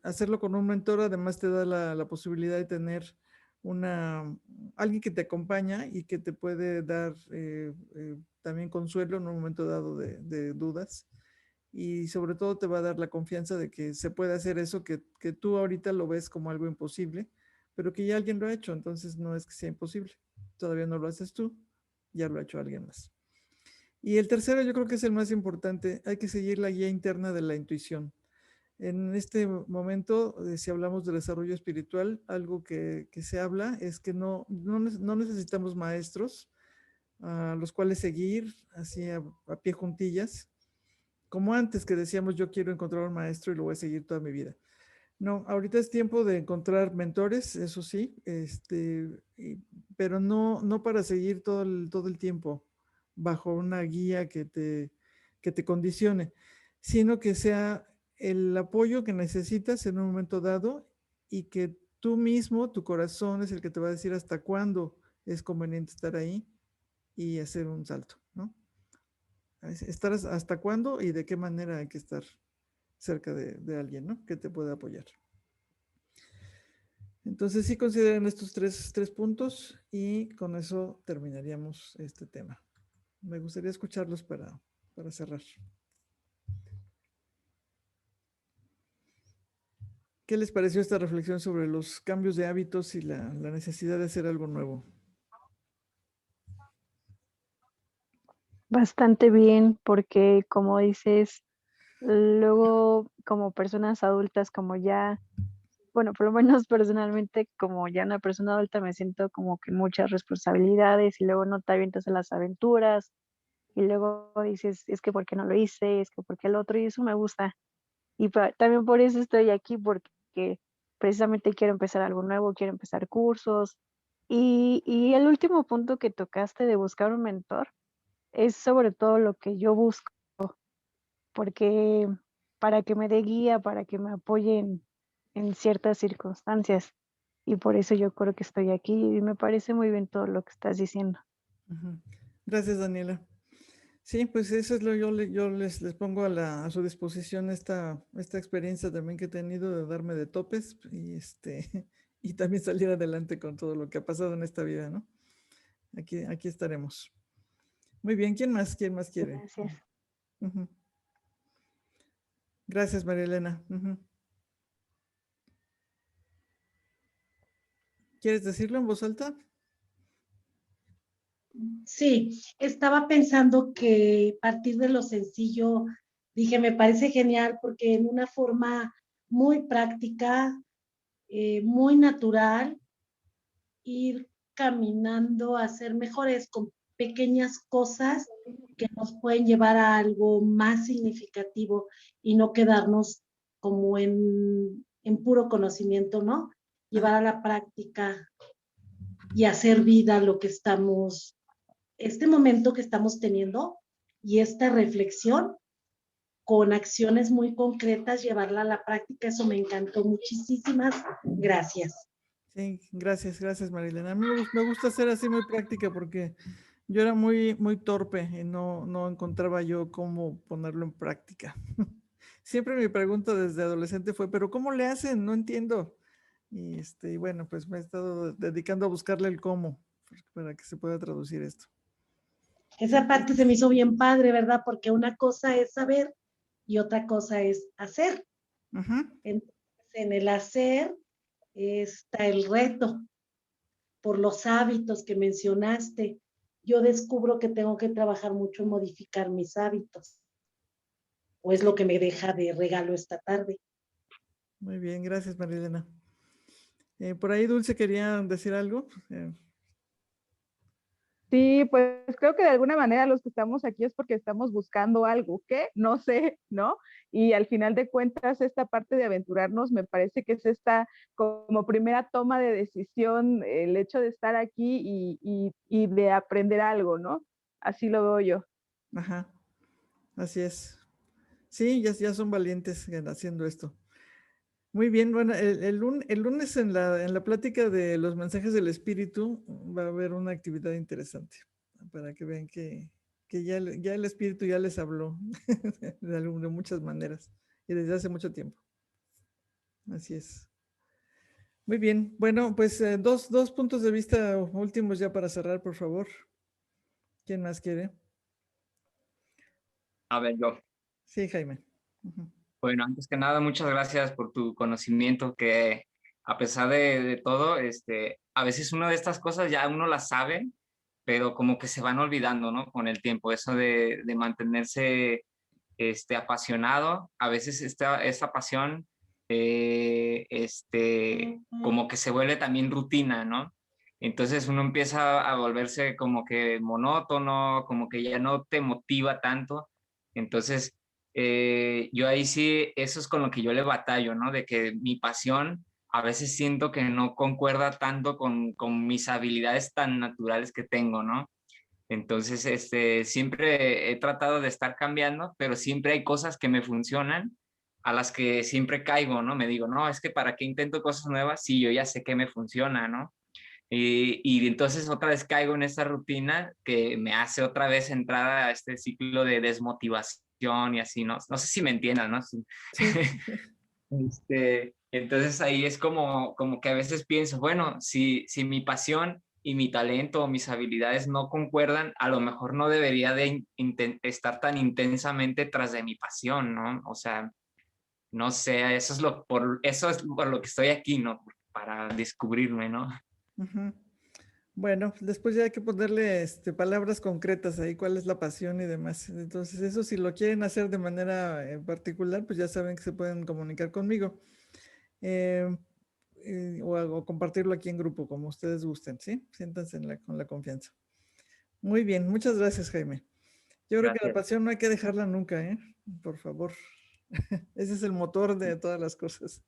hacerlo con un mentor, además te da la posibilidad de tener alguien que te acompaña y que te puede dar también consuelo en un momento dado de dudas. y sobre todo te va a dar la confianza de que se puede hacer eso que tú ahorita lo ves como algo imposible, pero que ya alguien lo ha hecho, entonces no es que sea imposible. Todavía no lo haces tú, ya lo ha hecho alguien más. Y el tercero yo creo que es el más importante, hay que seguir la guía interna de la intuición. En este momento, si hablamos de desarrollo espiritual, algo que se habla es que no necesitamos maestros a los cuales seguir así a pie juntillas, como antes que decíamos yo quiero encontrar un maestro y lo voy a seguir toda mi vida. No, ahorita es tiempo de encontrar mentores, eso sí, pero no para seguir todo el tiempo bajo una guía que te condicione, sino que sea el apoyo que necesitas en un momento dado y que tú mismo, tu corazón es el que te va a decir hasta cuándo es conveniente estar ahí y hacer un salto, ¿no? Estar hasta cuándo y de qué manera hay que estar cerca de alguien, ¿no? Que te pueda apoyar. Entonces sí consideren estos tres puntos y con eso terminaríamos este tema. Me gustaría escucharlos para cerrar. ¿Qué les pareció esta reflexión sobre los cambios de hábitos y la necesidad de hacer algo nuevo? Bastante bien, porque como dices, luego como personas adultas, como ya, bueno, por lo menos personalmente, como ya una persona adulta, me siento como que muchas responsabilidades y luego no te avientas a las aventuras y luego dices, es que ¿por qué no lo hice? Es que ¿por qué el otro? Y eso me gusta. Y también por eso estoy aquí, porque precisamente quiero empezar algo nuevo, quiero empezar cursos. Y el último punto que tocaste de buscar un mentor es sobre todo lo que yo busco, porque para que me dé guía, para que me apoyen en ciertas circunstancias. Y por eso yo creo que estoy aquí y me parece muy bien todo lo que estás diciendo. Ujú. Gracias, Daniela. Sí, pues eso es lo yo les pongo a su disposición esta experiencia también que he tenido de darme de topes y y también salir adelante con todo lo que ha pasado en esta vida, ¿no? Aquí estaremos. Muy bien, ¿quién más quiere? Gracias. Ujú. Gracias, María Elena. Ujú. ¿Quieres decirlo en voz alta? Sí, estaba pensando que a partir de lo sencillo, dije, me parece genial porque en una forma muy práctica, muy natural, ir caminando a ser mejores con pequeñas cosas que nos pueden llevar a algo más significativo y no quedarnos como en puro conocimiento, ¿no? Llevar a la práctica y hacer vida lo que estamos, este momento que estamos teniendo y esta reflexión con acciones muy concretas, llevarla a la práctica, eso me encantó. Muchísimas gracias. Sí, gracias, Marilena. A mí me gusta ser así muy práctica porque yo era muy torpe y no encontraba yo cómo ponerlo en práctica. Siempre mi pregunta desde adolescente fue, ¿pero cómo le hacen? No entiendo. Y bueno, pues me he estado dedicando a buscarle el cómo para que se pueda traducir esto. Esa parte se me hizo bien padre, ¿verdad? Porque una cosa es saber y otra cosa es hacer. Ajá. Entonces, en el hacer está el reto por los hábitos que mencionaste. Yo descubro que tengo que trabajar mucho en modificar mis hábitos. O es lo que me deja de regalo esta tarde. Muy bien, gracias, Marilena. Por ahí Dulce quería decir algo. Sí, pues creo que de alguna manera los que estamos aquí es porque estamos buscando algo, ¿qué? No sé, ¿no? Y al final de cuentas, esta parte de aventurarnos me parece que es esta como primera toma de decisión, el hecho de estar aquí y de aprender algo, ¿no? Así lo veo yo. Ajá, así es. Sí, ya son valientes haciendo esto. Muy bien, bueno, el lunes en la plática de los mensajes del espíritu va a haber una actividad interesante para que vean que ya el espíritu ya les habló de muchas maneras y desde hace mucho tiempo. Así es. Muy bien, bueno, pues dos puntos de vista últimos ya para cerrar, por favor. ¿Quién más quiere? A ver, yo. Sí, Jaime. Ujú. Bueno, antes que nada, muchas gracias por tu conocimiento, que a pesar de todo, a veces una de estas cosas ya uno las sabe, pero como que se van olvidando, ¿no? Con el tiempo, eso de mantenerse apasionado, a veces esta pasión, como que se vuelve también rutina, ¿no? Entonces uno empieza a volverse como que monótono, como que ya no te motiva tanto. Entonces, yo ahí sí, eso es con lo que yo le batallo, ¿no? De que mi pasión a veces siento que no concuerda tanto con mis habilidades tan naturales que tengo, ¿no? Entonces, siempre he tratado de estar cambiando, pero siempre hay cosas que me funcionan, a las que siempre caigo, ¿no? Me digo, no, es que para qué intento cosas nuevas si yo ya sé que me funciona, ¿no? Y entonces otra vez caigo en esta rutina que me hace otra vez entrar a este ciclo de desmotivación y así, ¿no? No sé si me entiendan, ¿no? Sí. Sí. Entonces ahí es como que a veces pienso, bueno, si mi pasión y mi talento o mis habilidades no concuerdan, a lo mejor no debería de estar tan intensamente tras de mi pasión, ¿no? O sea, no sé, eso es por lo que estoy aquí, ¿no? Para descubrirme, ¿no? Ujú. Bueno, después ya hay que ponerle palabras concretas ahí, cuál es la pasión y demás. Entonces, eso si lo quieren hacer de manera particular, pues ya saben que se pueden comunicar conmigo. Eh, o compartirlo aquí en grupo, como ustedes gusten, ¿sí? Siéntanse con la confianza. Muy bien, muchas gracias, Jaime. Yo creo que la Gracias. pasión no hay que dejarla nunca, ¿eh? Por favor. Ese es el motor de todas las cosas.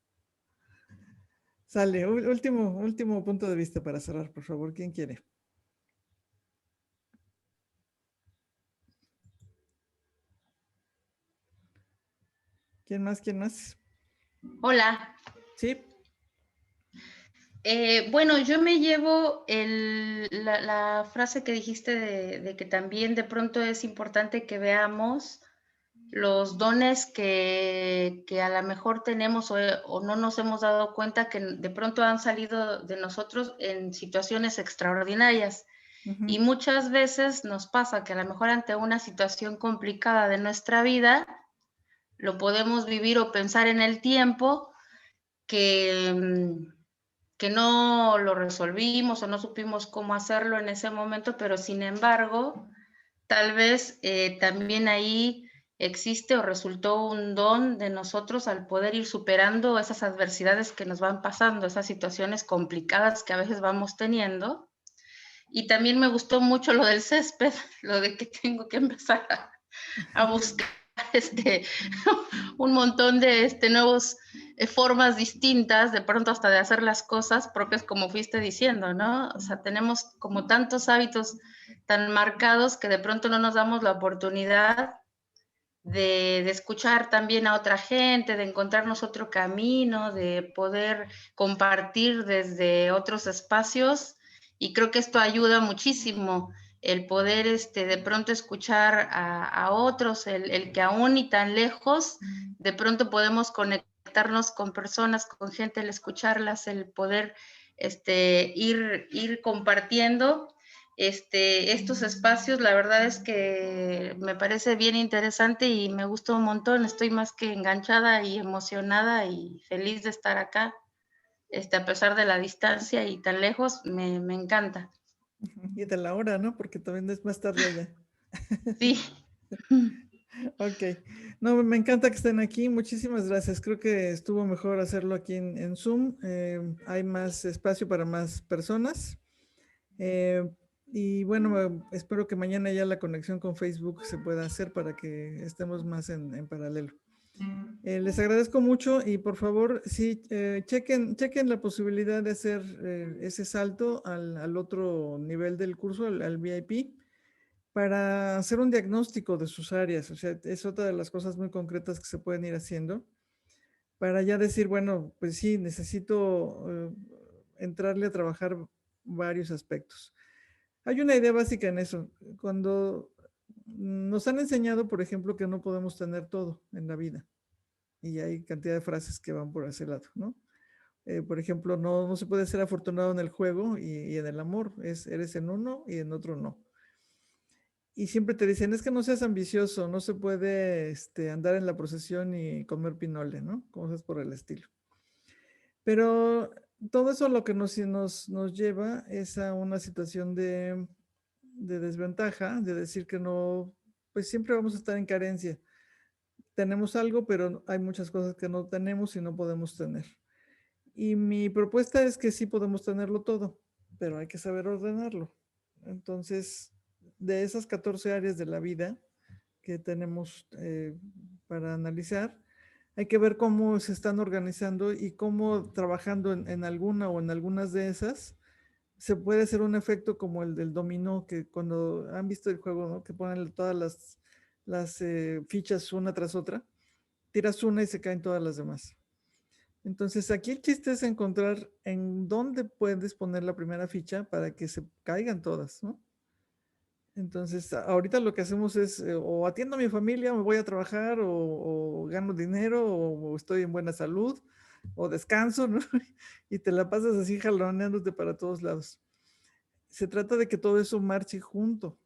Sale, último punto de vista para cerrar, por favor. ¿Quién quiere? ¿Quién más? ¿Quién más? Hola. Sí. Bueno, yo me llevo la frase que dijiste de que también de pronto es importante que veamos los dones que a lo mejor tenemos o no nos hemos dado cuenta que de pronto han salido de nosotros en situaciones extraordinarias. Y Ujú. muchas veces nos pasa que a lo mejor ante una situación complicada de nuestra vida, lo podemos vivir o pensar en el tiempo que, que no lo resolvimos o no supimos cómo hacerlo en ese momento, pero sin embargo, tal vez también ahí existe o resultó un don de nosotros al poder ir superando esas adversidades que nos van pasando, esas situaciones complicadas que a veces vamos teniendo. Y también me gustó mucho lo del césped, lo de que tengo que empezar a buscar un montón de nuevos formas distintas, de pronto hasta de hacer las cosas propias como fuiste diciendo, ¿no? O sea, tenemos como tantos hábitos tan marcados que de pronto no nos damos la oportunidad de escuchar también a otra gente, de encontrarnos otro camino, de poder compartir desde otros espacios. Y creo que esto ayuda muchísimo, el poder de pronto escuchar a otros, el que aún y tan lejos, de pronto podemos conectarnos con personas, con gente, el escucharlas, el poder ir compartiendo estos espacios. La verdad es que me parece bien interesante y me gustó un montón. Estoy más que enganchada y emocionada y feliz de estar acá. A pesar de la distancia y tan lejos, me encanta. Y de la hora, ¿no? Porque también es más tarde allá. Sí. Ok. No, me encanta que estén aquí. Muchísimas gracias. Creo que estuvo mejor hacerlo aquí en Zoom. Hay más espacio para más personas. Y bueno, espero que mañana ya la conexión con Facebook se pueda hacer para que estemos más en paralelo. Les agradezco mucho y por favor, sí, chequen la posibilidad de hacer ese salto al otro nivel del curso, al VIP, para hacer un diagnóstico de sus áreas. O sea, es otra de las cosas muy concretas que se pueden ir haciendo para ya decir, bueno, pues sí, necesito entrarle a trabajar varios aspectos. Hay una idea básica en eso. Cuando nos han enseñado, por ejemplo, que no podemos tener todo en la vida. Y hay cantidad de frases que van por ese lado, ¿no? Por ejemplo, no se puede ser afortunado en el juego y en el amor. Eres en uno y en otro no. y siempre te dicen, es que no seas ambicioso, no se puede andar en la procesión y comer pinole, ¿no? Cosas por el estilo. Pero todo eso lo que nos lleva es a una situación de desventaja, de decir que no, pues siempre vamos a estar en carencia. Tenemos algo, pero hay muchas cosas que no tenemos y no podemos tener. Y mi propuesta es que sí podemos tenerlo todo, pero hay que saber ordenarlo. Entonces, de esas 14 áreas de la vida que tenemos para analizar, hay que ver cómo se están organizando y cómo trabajando en alguna o en algunas de esas se puede hacer un efecto como el del dominó, que cuando han visto el juego, ¿no? Que ponen todas las fichas una tras otra, tiras una y se caen todas las demás. Entonces aquí el chiste es encontrar en dónde puedes poner la primera ficha para que se caigan todas, ¿no? Entonces ahorita lo que hacemos es o atiendo a mi familia, me voy a trabajar, o gano dinero, o estoy en buena salud, o descanso, ¿no? Y te la pasas así jaloneándote para todos lados. Se trata de que todo eso marche junto,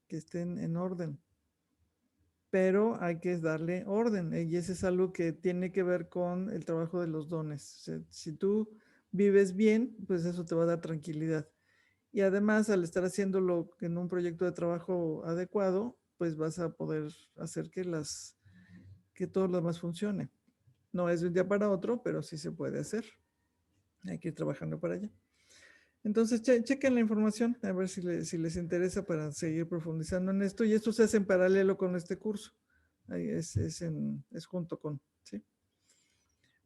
que estén en orden. Pero hay que darle orden, y eso es algo que tiene que ver con el trabajo de los dones. O sea, si tú vives bien, pues eso te va a dar tranquilidad. Y además, al estar haciéndolo en un proyecto de trabajo adecuado, pues vas a poder hacer que todo lo demás funcione. No es de un día para otro, pero sí se puede hacer. Hay que ir trabajando para allá. Entonces, chequen la información, a ver si les interesa para seguir profundizando en esto. Y esto se hace en paralelo con este curso. Ahí es junto con, ¿sí?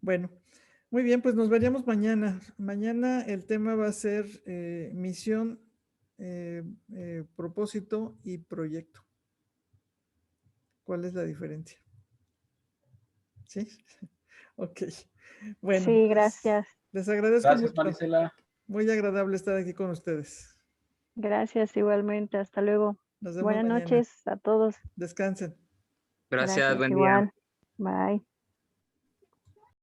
Bueno, muy bien, pues nos veríamos mañana. Mañana el tema va a ser misión, propósito y proyecto. ¿Cuál es la diferencia? ¿Sí? Ok. Bueno, Sí, gracias. les agradezco Gracias, mucho. Marisela. Muy agradable estar aquí con ustedes. Gracias igualmente. Hasta luego. Nos vemos Buenas mañana. noches a todos. Descansen. Gracias, buen día. Igual. Bye.